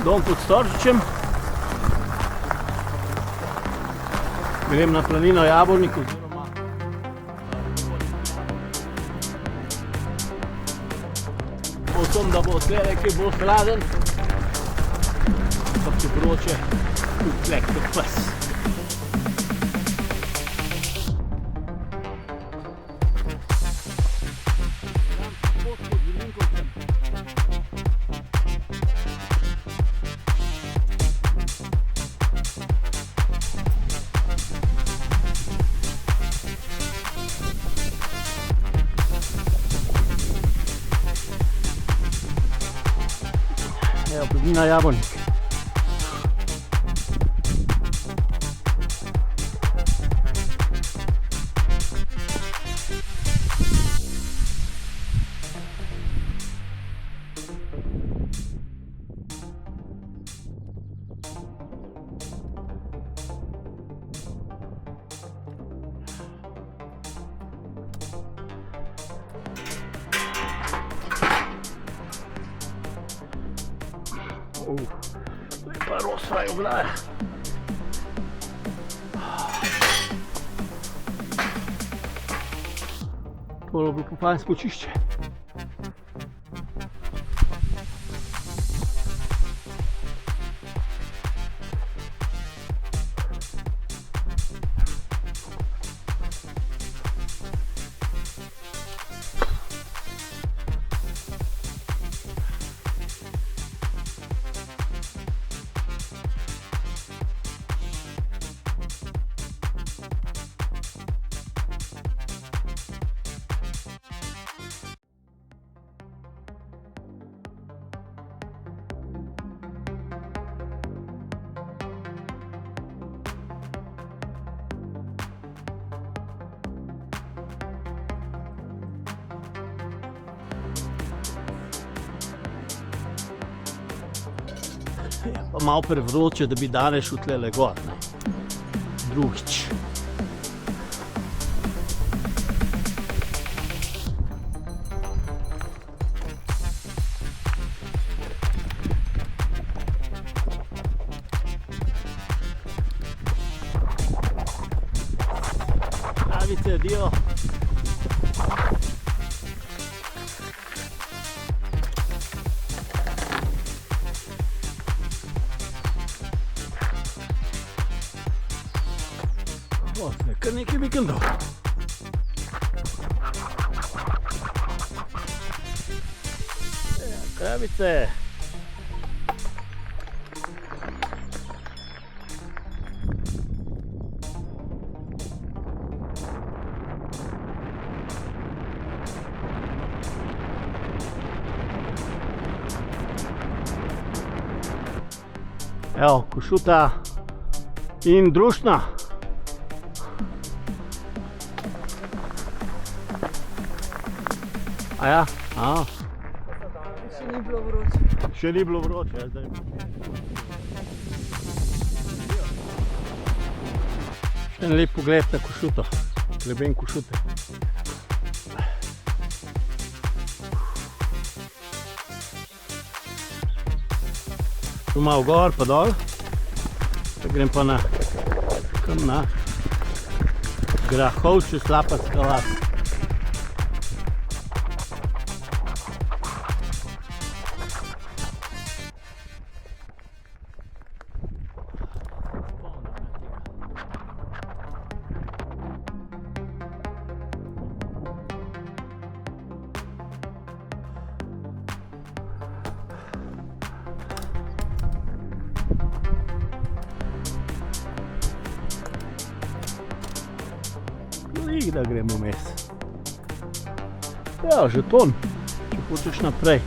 Dom pod Storžičem. Grem na planino Javornik oziroma potom, da bo tle nekaj bolj hladen, pa če vroče, vtlek kot pes. Evo, planina Javornik. To je pa rosla ograja. To je bilo pa fajn smučišče. Je pa malo prevroče, da bi danes šel tlele gor, ne. Drugič. Pravice, dio. Kar nekaj vikendov. Kravice. Evo, Košuta in Društna. Aja? Aha. Še ni bilo vroče. Še ni bilo vroče, ja, zdaj. Še en lep pogled na Košuto, greben Košute. Tu malo gor pa dol, pa grem pa na Grahovče Slapatska vas. Da gremo mes. Ja, žeton, če hočeš naprej.